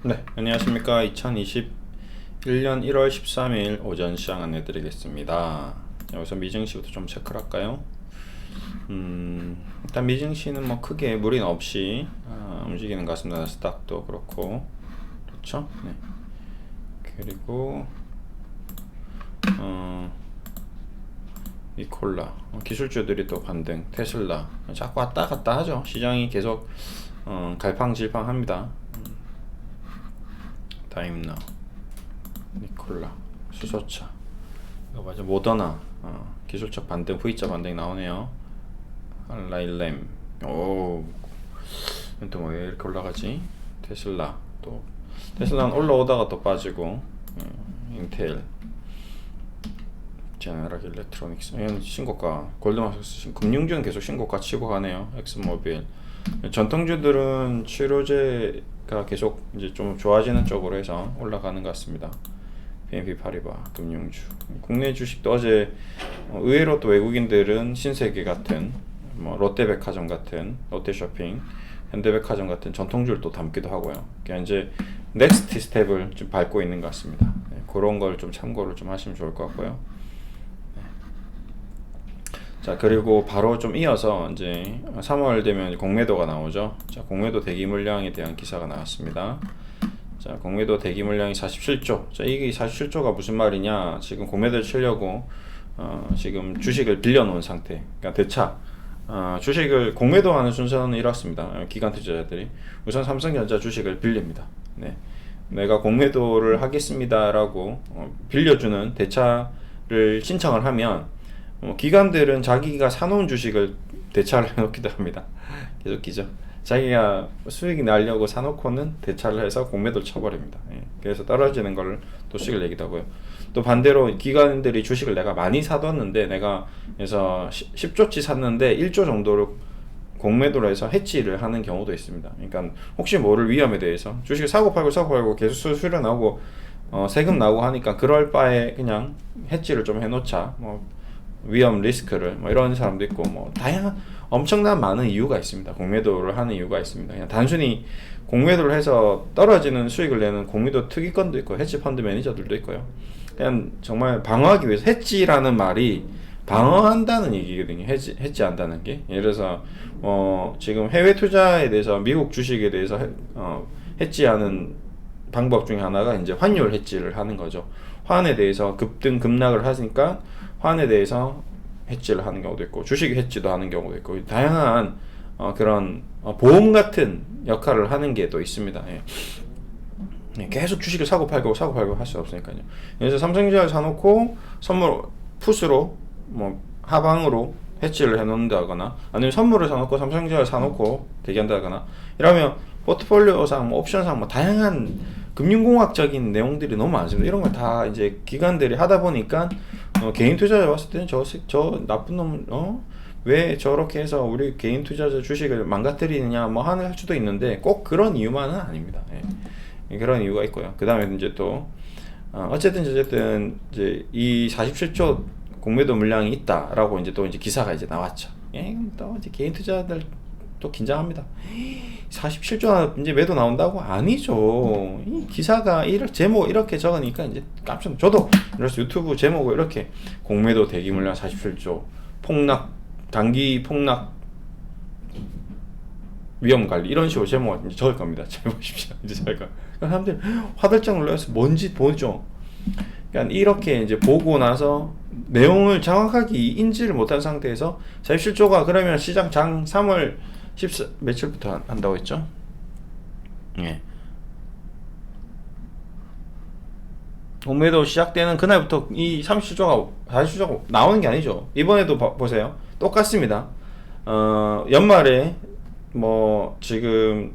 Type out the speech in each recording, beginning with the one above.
네, 안녕하십니까. 2021년 1월 13일 오전 시장 안내 드리겠습니다. 여기서 미증시부터 좀 체크를 할까요? 일단 미증시는 뭐 크게 무리는 없이 움직이는 것 같습니다. 스닥도 그렇고 그렇죠? 네. 그리고 니콜라 기술주들이 또 반등, 테슬라 자꾸 왔다 갔다 하죠. 시장이 계속 갈팡질팡합니다. 다임너, 니콜라, 수소차, 이거 맞아, 모더나, 기술적 반등, V자 반등이 나오네요. 알라일렘, 오, 또 뭐 왜 이렇게 올라가지? 테슬라, 또 테슬라는 올라오다가 또 빠지고, 인텔, 제너럴 일렉트로닉스, 이건 신고가, 골드만삭스, 금융주는 계속 신고가 치고 가네요. 엑스모빌, 전통주들은 치료제가 계속 이제 좀 좋아지는 쪽으로 해서 올라가는 것 같습니다. BNP 파리바 금융주, 국내 주식도 어제 의외로 또 외국인들은 신세계 같은, 뭐 롯데백화점 같은, 롯데쇼핑, 현대백화점 같은 전통주를 또 담기도 하고요. 그러니까 이제 넥스트 스텝을 좀 밟고 있는 것 같습니다. 네, 그런 걸 좀 참고를 좀 하시면 좋을 것 같고요. 자, 그리고 바로 좀 이어서 이제 3월 되면 공매도가 나오죠. 자, 공매도 대기 물량에 대한 기사가 나왔습니다. 자, 공매도 대기 물량이 47조. 자, 이게 47조가 무슨 말이냐? 지금 공매도를 치려고 지금 주식을 빌려 놓은 상태. 그러니까 대차. 주식을 공매도하는 순서는 이렇습니다. 기관 투자자들이 우선 삼성전자 주식을 빌립니다. 네. 내가 공매도를 하겠습니다라고 빌려주는 대차를 신청을 하면 기관들은 자기가 사놓은 주식을 대차를 해놓기도 합니다. 계속 기죠. 자기가 수익이 나려고 사놓고는 대차를 해서 공매도를 쳐버립니다. 예. 그래서 떨어지는 걸 또 수익을 내기도 하고요. 또 반대로 기관들이 주식을 내가 많이 사뒀는데 내가 그래서 10조치 샀는데 1조 정도를 공매도로 해서 해지를 하는 경우도 있습니다. 그러니까 혹시 모를 위험에 대해서 주식을 사고 팔고 계속 수수료 나오고 세금 나오고 하니까 그럴 바에 그냥 해지를 좀 해놓자. 뭐 위험 리스크를 뭐 이런 사람도 있고 뭐 다양한 엄청난 많은 이유가 있습니다. 공매도를 하는 이유가 있습니다. 그냥 단순히 공매도를 해서 떨어지는 수익을 내는 공매도 특이건도 있고 해지 펀드 매니저들도 있고요. 그냥 정말 방어하기 위해서 해지라는 말이 방어한다는 얘기거든요. 해지한다는 게 예를 들어서 지금 해외 투자에 대해서 미국 주식에 대해서 해지하는 방법 중에 하나가 이제 환율 해지를 하는 거죠. 환에 대해서 급등 급락을 하니까 환에 대해서 해지를 하는 경우도 있고 주식 해지도 하는 경우도 있고 다양한 그런 보험 같은 역할을 하는 게 또 있습니다. 예. 계속 주식을 사고 팔고 할 수 없으니까요. 그래서 삼성전자를 사놓고 선물 풋으로 뭐 하방으로 해지를 해놓는다거나 아니면 선물을 사놓고 삼성전자를 사놓고 대기한다거나 이러면 포트폴리오상 뭐 옵션상 뭐 다양한 금융공학적인 내용들이 너무 많습니다. 이런 걸 다 이제 기관들이 하다 보니까 개인 투자자 봤을 때는 저 나쁜 놈 왜 저렇게 해서 우리 개인 투자자 주식을 망가뜨리느냐 뭐 할 수도 있는데 꼭 그런 이유만은 아닙니다. 예. 그런 이유가 있고요. 그 다음에 이제 또 어쨌든 이제 이 47조 공매도 물량이 있다라고 이제 또 이제 기사가 이제 나왔죠. 예, 또 이제 개인 투자자들 또 긴장합니다. 47조 이제 매도 나온다고? 아니죠. 이 기사가 제목 이렇게 적으니까 이제 깜짝 저도 그래서 유튜브 제목을 이렇게 공매도 대기 물량 47조 폭락 단기 폭락 위험 관리 이런 식으로 제목을 이제 적을 겁니다. 잘 보십시오. 이제 제가 사람들 화들짝 놀라서 뭔지 보죠. 그러니까 이렇게 이제 보고 나서 내용을 정확하게 인지를 못한 상태에서 47조가 그러면 시장 장 3월 14 며칠부터 한다고 했죠? 예. 공매도 시작되는 그날부터 이 37조가 47조가 나오는 게 아니죠. 이번에도 보세요. 똑같습니다. 연말에 뭐 지금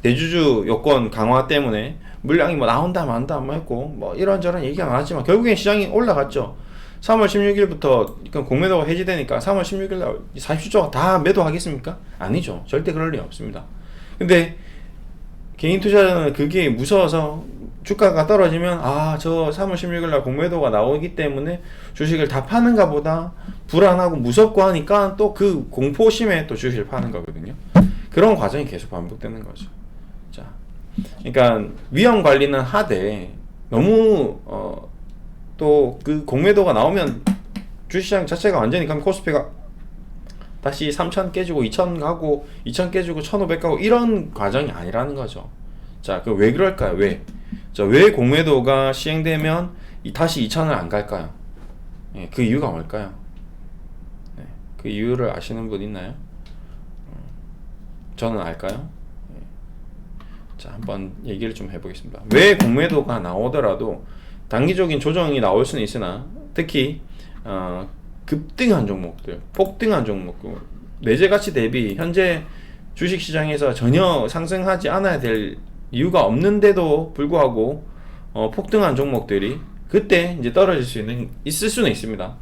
대주주 요건 강화 때문에 물량이 뭐 나온다 만다 뭐 했고 뭐 이런저런 얘기가 많았지만 결국엔 시장이 올라갔죠. 3월 16일부터 공매도가 해지되니까 3월 16일 날 47조가 다 매도하겠습니까? 아니죠. 절대 그럴 리 없습니다. 근데 개인 투자자는 그게 무서워서 주가가 떨어지면 저 3월 16일 날 공매도가 나오기 때문에 주식을 다 파는가 보다 불안하고 무섭고 하니까 또 그 공포심에 또 주식을 파는 거거든요. 그런 과정이 계속 반복되는 거죠. 자, 그러니까 위험 관리는 하되 너무 또 그 공매도가 나오면 주식시장 자체가 완전히 그럼 코스피가 다시 3,000 깨지고 2,000 가고 2,000 깨지고 1,500 가고 이런 과정이 아니라는 거죠. 자, 그 왜 그럴까요? 왜? 자, 왜 공매도가 시행되면 다시 2,000을 안 갈까요? 예, 그 이유가 뭘까요? 네, 그 이유를 아시는 분 있나요? 저는 알까요? 예. 자, 한번 얘기를 좀 해보겠습니다. 왜 공매도가 나오더라도 단기적인 조정이 나올 수는 있으나 특히 급등한 종목들, 폭등한 종목들, 내재 가치 대비 현재 주식시장에서 전혀 상승하지 않아야 될 이유가 없는데도 불구하고 폭등한 종목들이 그때 이제 떨어질 수 있을 수는 있습니다.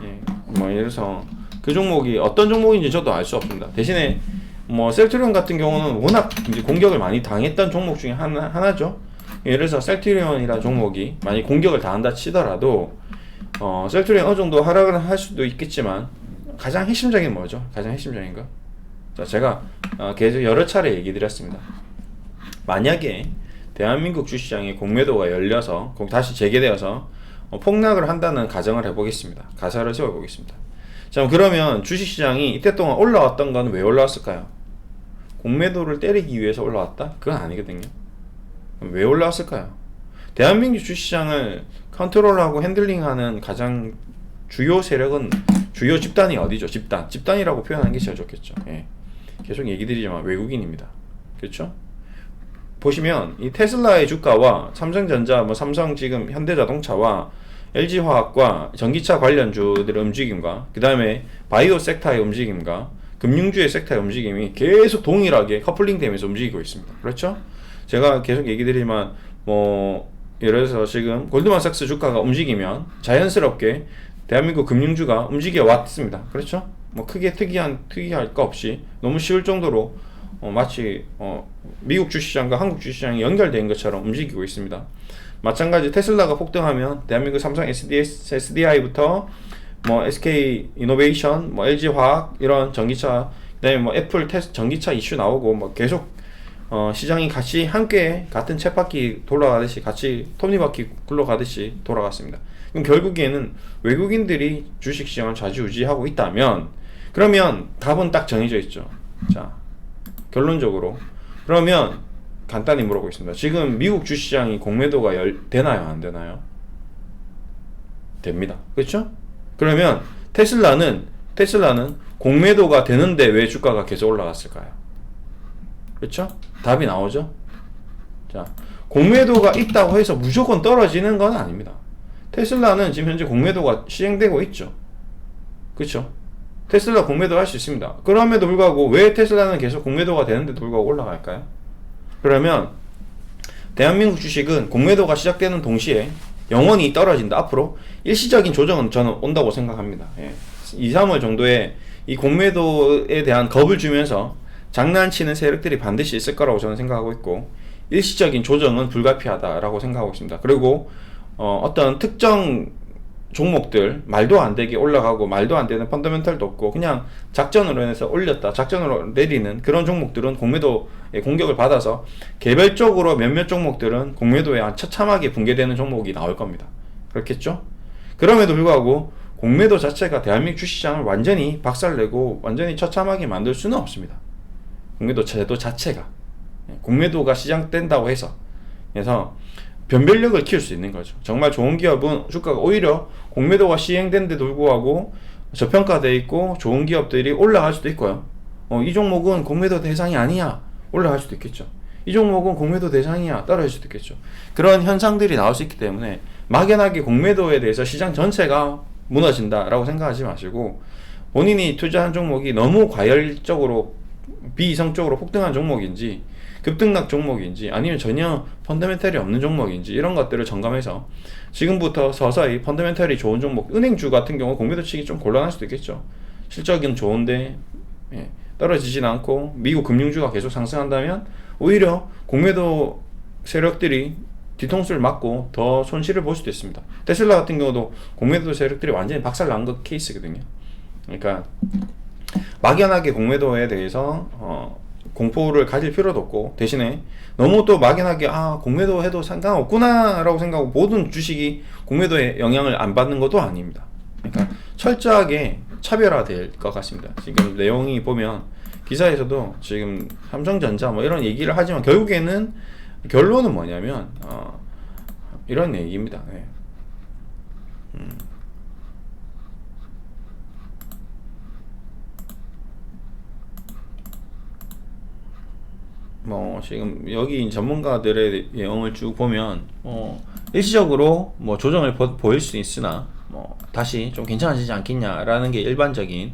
예, 뭐 예를 들어서 그 종목이 어떤 종목인지 저도 알 수 없습니다. 대신에 뭐 셀트리온 같은 경우는 워낙 이제 공격을 많이 당했던 종목 중에 하나죠. 예를 들어서 셀트리온이라는 종목이 만약 공격을 당한다 치더라도 셀트리온 어느 정도 하락을 할 수도 있겠지만 가장 핵심적인 뭐죠? 가장 핵심적인 거. 자, 제가 계속 여러 차례 얘기 드렸습니다. 만약에 대한민국 주식시장에 공매도가 열려서 다시 재개되어서 폭락을 한다는 가정을 해보겠습니다. 가설을 세워보겠습니다. 자, 그러면 주식시장이 이때 동안 올라왔던 건 왜 올라왔을까요? 공매도를 때리기 위해서 올라왔다? 그건 아니거든요. 왜 올라왔을까요? 대한민국 주식시장을 컨트롤하고 핸들링하는 가장 주요 세력은 주요 집단이 어디죠? 집단이라고 표현하는 게 제일 좋겠죠. 예. 계속 얘기 드리지만 외국인입니다. 그렇죠? 보시면 이 테슬라의 주가와 삼성전자, 뭐 삼성 지금 현대자동차와 LG화학과 전기차 관련주들의 움직임과 그 다음에 바이오 섹터의 움직임과 금융주의 섹터의 움직임이 계속 동일하게 커플링 되면서 움직이고 있습니다. 그렇죠? 제가 계속 얘기 드리지만 뭐 예를 들어서 지금 골드만삭스 주가가 움직이면 자연스럽게 대한민국 금융주가 움직여 왔습니다. 그렇죠? 뭐 크게 특이할 거 없이 너무 쉬울 정도로 마치 미국 주식시장과 한국 주식시장이 연결된 것처럼 움직이고 있습니다. 마찬가지 테슬라가 폭등하면 대한민국 삼성 SDI부터 뭐 SK 이노베이션, 뭐 LG 화학 이런 전기차, 그다음에 뭐 애플 전기차 이슈 나오고 뭐 계속 시장이 같이 함께 같은 쳇바퀴 돌아가듯이 같이 톱니바퀴 굴러가듯이 돌아갔습니다. 그럼 결국에는 외국인들이 주식시장을 좌지우지하고 있다면 그러면 답은 딱 정해져 있죠. 자, 결론적으로 그러면 간단히 물어보겠습니다. 지금 미국 주식시장이 공매도가 되나요? 안 되나요? 됩니다. 그렇죠? 그러면 테슬라는 공매도가 되는데 왜 주가가 계속 올라갔을까요? 그렇죠? 답이 나오죠? 자, 공매도가 있다고 해서 무조건 떨어지는 건 아닙니다. 테슬라는 지금 현재 공매도가 시행되고 있죠. 그렇죠? 테슬라 공매도 할 수 있습니다. 그럼에도 불구하고 왜 테슬라는 계속 공매도가 되는데도 불구하고 올라갈까요? 그러면 대한민국 주식은 공매도가 시작되는 동시에 영원히 떨어진다. 앞으로 일시적인 조정은 저는 온다고 생각합니다. 2, 3월 정도에 이 공매도에 대한 겁을 주면서 장난치는 세력들이 반드시 있을 거라고 저는 생각하고 있고 일시적인 조정은 불가피하다라고 생각하고 있습니다. 그리고 어떤 특정 종목들 말도 안 되게 올라가고 말도 안 되는 펀더멘털도 없고 그냥 작전으로 인해서 올렸다 작전으로 내리는 그런 종목들은 공매도의 공격을 받아서 개별적으로 몇몇 종목들은 공매도에 처참하게 붕괴되는 종목이 나올 겁니다. 그렇겠죠? 그럼에도 불구하고 공매도 자체가 대한민국 주식시장을 완전히 박살내고 완전히 처참하게 만들 수는 없습니다. 공매도 제도 자체가 공매도가 시작된다고 해서 그래서 변별력을 키울 수 있는 거죠. 정말 좋은 기업은 주가가 오히려 공매도가 시행된데도 불구하고 저평가되어 있고 좋은 기업들이 올라갈 수도 있고요. 이 종목은 공매도 대상이 아니야 올라갈 수도 있겠죠. 이 종목은 공매도 대상이야 떨어질 수도 있겠죠. 그런 현상들이 나올 수 있기 때문에 막연하게 공매도에 대해서 시장 전체가 무너진다라고 생각하지 마시고 본인이 투자한 종목이 너무 과열적으로 비이성적으로 폭등한 종목인지 급등락 종목인지 아니면 전혀 펀더멘털이 없는 종목인지 이런 것들을 점검해서 지금부터 서서히 펀더멘털이 좋은 종목 은행주 같은 경우 공매도 치기 좀 곤란할 수도 있겠죠. 실적은 좋은데 떨어지진 않고 미국 금융주가 계속 상승한다면 오히려 공매도 세력들이 뒤통수를 맞고 더 손실을 볼 수도 있습니다. 테슬라 같은 경우도 공매도 세력들이 완전히 박살난 것 케이스거든요. 그러니까 막연하게 공매도에 대해서 공포를 가질 필요도 없고, 대신에 너무 또 막연하게 공매도 해도 상관없구나 라고 생각하고 모든 주식이 공매도에 영향을 안 받는 것도 아닙니다. 그러니까 철저하게 차별화될 것 같습니다. 지금 내용이 보면 기사에서도 지금 삼성전자 뭐 이런 얘기를 하지만 결국에는 결론은 뭐냐면 이런 얘기입니다. 네. 뭐 지금 여기 전문가들의 내용을 쭉 보면 일시적으로 뭐 조정을 보일 수 있으나 뭐 다시 좀 괜찮아지지 않겠냐라는 게 일반적인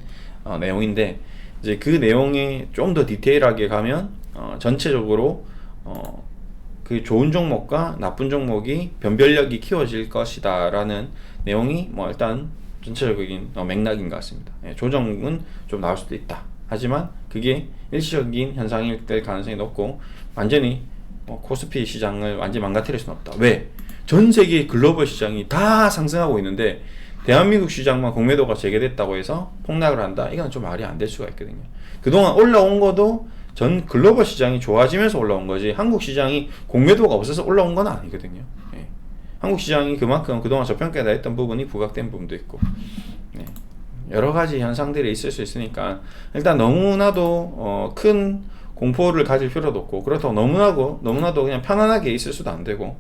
내용인데, 이제 그 내용에 좀 더 디테일하게 가면 전체적으로 그 좋은 종목과 나쁜 종목이 변별력이 키워질 것이다라는 내용이 뭐 일단 전체적인 맥락인 것 같습니다. 예, 조정은 좀 나올 수도 있다. 하지만 그게 일시적인 현상일 될 가능성이 높고, 완전히 코스피 시장을 완전히 망가뜨릴 수는 없다. 왜? 전 세계 글로벌 시장이 다 상승하고 있는데 대한민국 시장만 공매도가 재개됐다고 해서 폭락을 한다? 이건 좀 말이 안 될 수가 있거든요. 그동안 올라온 것도 전 글로벌 시장이 좋아지면서 올라온 거지, 한국 시장이 공매도가 없어서 올라온 건 아니거든요. 예. 한국 시장이 그만큼 그동안 저평가가 했던 부분이 부각된 부분도 있고, 네. 여러 가지 현상들이 있을 수 있으니까 일단 너무나도 큰 공포를 가질 필요도 없고, 그렇다고 너무나도 그냥 편안하게 있을 수도 안 되고,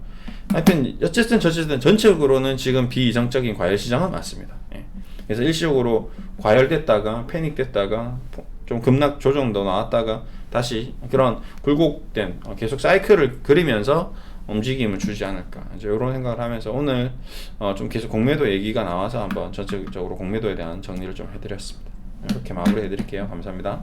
하여튼 어쨌든 전체적으로는 지금 비이성적인 과열 시장은 맞습니다. 예. 그래서 일시적으로 과열됐다가 패닉됐다가 좀 급락 조정도 나왔다가 다시 그런 굴곡된 계속 사이클을 그리면서 움직임을 주지 않을까, 이제 이런 생각을 하면서 오늘 좀 계속 공매도 얘기가 나와서 한번 전체적으로 공매도에 대한 정리를 좀 해드렸습니다. 이렇게 마무리 해드릴게요. 감사합니다.